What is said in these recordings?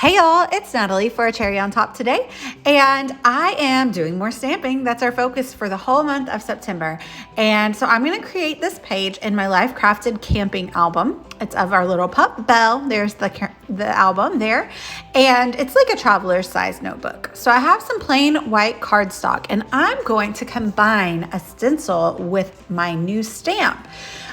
Hey y'all, it's Natalie for a Cherry on Top today, and I am doing more stamping. That's our focus for the whole month of September. And so I'm going to create this page in my Life Crafted Camping album. It's of our little pup, Belle. There's the album there, and it's like a traveler's size notebook. So I have some plain white cardstock, and I'm going to combine a stencil with my new stamp.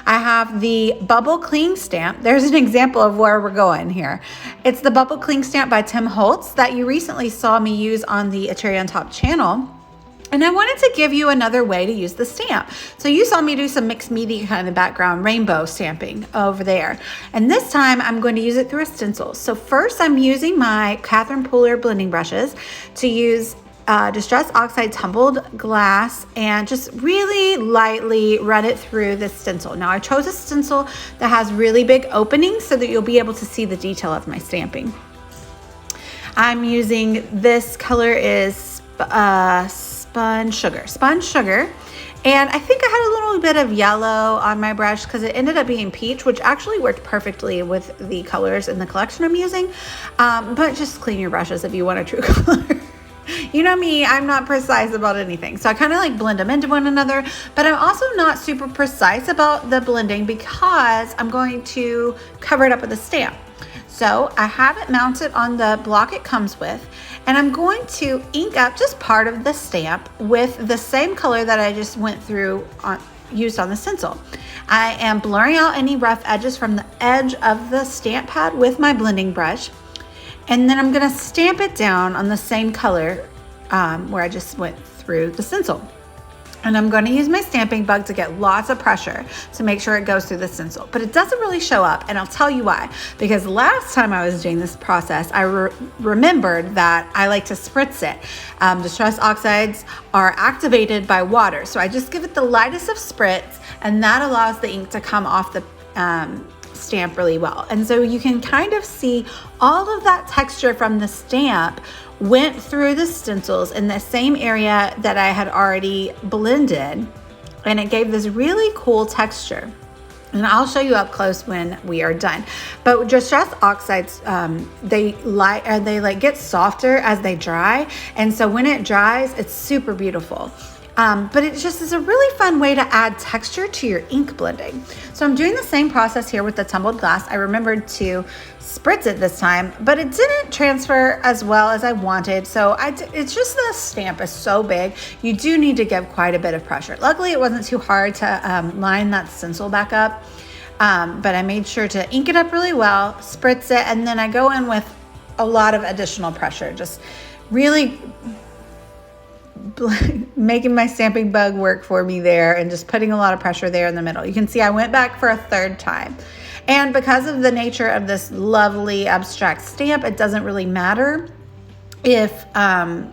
I have the Bubble Cling stamp. There's an example of where we're going here. It's the Bubble Cling stamp by Tim Holtz that you recently saw me use on the A Cherry on Top channel. And I wanted to give you another way to use the stamp. So you saw me do some mixed media kind of background rainbow stamping over there. And this time I'm going to use it through a stencil. So first I'm using my Catherine Pooler blending brushes to use Distress Oxide tumbled glass and just really lightly run it through the stencil. Now I chose a stencil that has really big openings so that you'll be able to see the detail of my stamping. I'm using, this color is Spun Sugar. And I think I had a little bit of yellow on my brush because it ended up being peach, which actually worked perfectly with the colors in the collection I'm using. But just clean your brushes if you want a true color. You know me, I'm not precise about anything. So I kind of like blend them into one another, but I'm also not super precise about the blending because I'm going to cover it up with a stamp. So I have it mounted on the block it comes with, and I'm going to ink up just part of the stamp with the same color that I just went through used on the stencil. I am blurring out any rough edges from the edge of the stamp pad with my blending brush. And then I'm gonna stamp it down on the same color where I just went through the stencil. And I'm gonna use my stamping bug to get lots of pressure to make sure it goes through the stencil. But it doesn't really show up, and I'll tell you why. Because last time I was doing this process, I remembered that I like to spritz it. Distress oxides are activated by water, so I just give it the lightest of spritz, and that allows the ink to come off the stamp really well. And so you can kind of see all of that texture from the stamp went through the stencils in the same area that I had already blended, and it gave this really cool texture. And I'll show you up close when we are done. But Distress oxides, they get softer as they dry, and so when it dries, it's super beautiful. But it just is a really fun way to add texture to your ink blending. So I'm doing the same process here with the tumbled glass. I remembered to spritz it this time, but it didn't transfer as well as I wanted. So it's just, the stamp is so big, you do need to give quite a bit of pressure. Luckily, it wasn't too hard to line that stencil back up, but I made sure to ink it up really well, spritz it, and then I go in with a lot of additional pressure, just really making my stamping bug work for me there and just putting a lot of pressure there in the middle. You can see I went back for a third time. And because of the nature of this lovely abstract stamp, it doesn't really matter if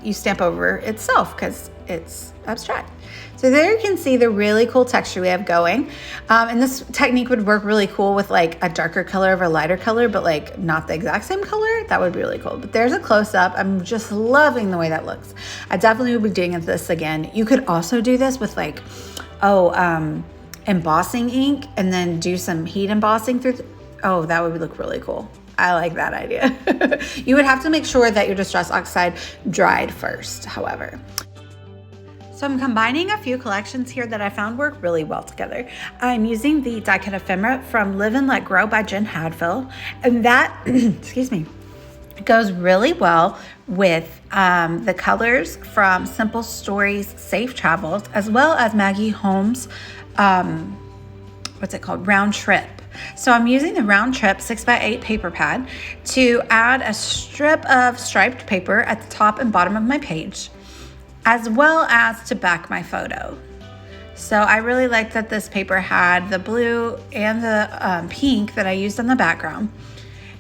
you stamp over itself because it's abstract. So there you can see the really cool texture we have going. And this technique would work really cool with like a darker color over a lighter color, but like not the exact same color. That would be really cool. But there's a close-up. I'm just loving the way that looks. I definitely will be doing this again. You could also do this with like, embossing ink and then do some heat embossing through. That would look really cool. I like that idea. You would have to make sure that your Distress Oxide dried first, however. So I'm combining a few collections here that I found work really well together. I'm using the die cut ephemera from Live and Let Grow by Jen Hadfield, and that, excuse me, goes really well with the colors from Simple Stories Safe Travels, as well as Maggie Holmes' Round Trip. So I'm using the Round Trip 6x8 paper pad to add a strip of striped paper at the top and bottom of my page, as well as to back my photo. So I really like that this paper had the blue and the pink that I used on the background,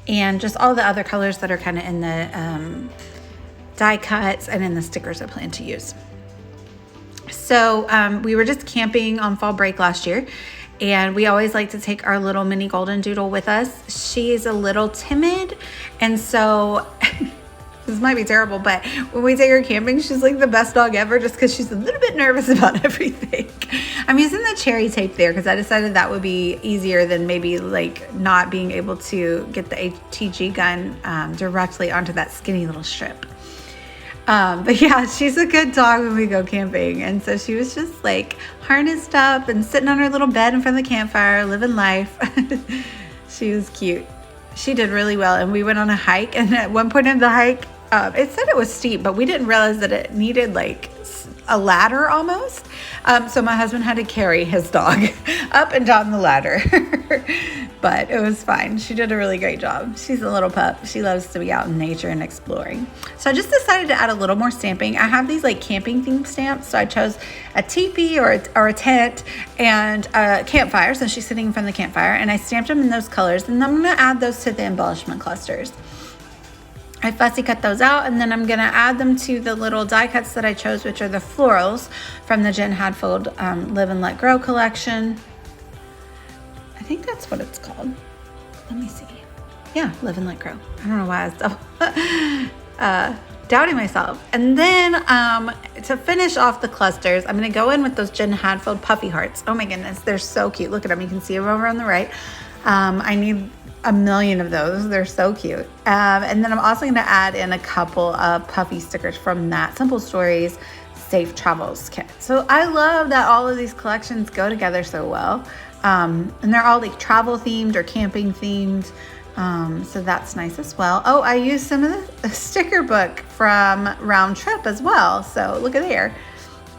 and just all the other colors that are kind of in the die cuts and in the stickers I plan to use. So we were just camping on fall break last year, and we always like to take our little mini golden doodle with us. She's a little timid, and so this might be terrible, but when we take her camping, she's like the best dog ever just because she's a little bit nervous about everything. I'm using the cherry tape there because I decided that would be easier than maybe like not being able to get the ATG gun directly onto that skinny little strip. But yeah, she's a good dog when we go camping. And so she was just like harnessed up and sitting on her little bed in front of the campfire, living life. She was cute. She did really well. And we went on a hike. And at one point in the hike, it said it was steep, but we didn't realize that it needed like a ladder almost. So my husband had to carry his dog up and down the ladder. But it was fine. She did a really great job. She's a little pup. She loves to be out in nature and exploring. So I just decided to add a little more stamping. I have these like camping themed stamps. So I chose a teepee or a tent and a campfire. So she's sitting in front of the campfire, and I stamped them in those colors. And I'm going to add those to the embellishment clusters. I fussy cut those out, and then I'm gonna add them to the little die cuts that I chose, which are the florals from the Jen Hadfield Live and Let Grow collection. I think that's what it's called. Let me see. Yeah, Live and Let Grow. I don't know why I was doubting myself. And then to finish off the clusters, I'm gonna go in with those Jen Hadfield puffy hearts. Oh my goodness, they're so cute. Look at them, you can see them over on the right. I need a million of those. They're so cute. And then I'm also going to add in a couple of puffy stickers from that Simple Stories Safe Travels kit. So I love that all of these collections go together so well. And they're all like travel themed or camping themed. So that's nice as well. Oh, I used some of the sticker book from Round Trip as well. So look at there.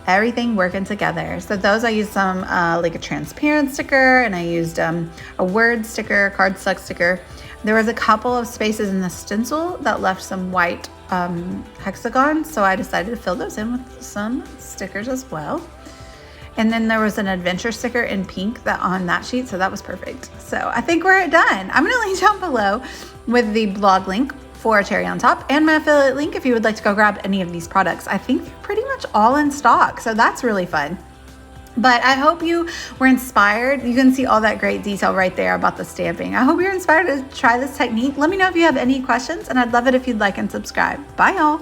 Everything working together. So those I used some like a transparent sticker, and I used a word sticker, cardstock sticker. There was a couple of spaces in the stencil that left some white hexagons, so I decided to fill those in with some stickers as well. And then there was an adventure sticker in pink that on that sheet, so that was perfect. So I think we're done. I'm gonna link down below with the blog link for Cherry on Top and my affiliate link if you would like to go grab any of these products. I think they're pretty much all in stock, so that's really fun. But I hope you were inspired. You can see all that great detail right there about the stamping. I hope you're inspired to try this technique. Let me know if you have any questions, and I'd love it if you'd like and subscribe. Bye, y'all.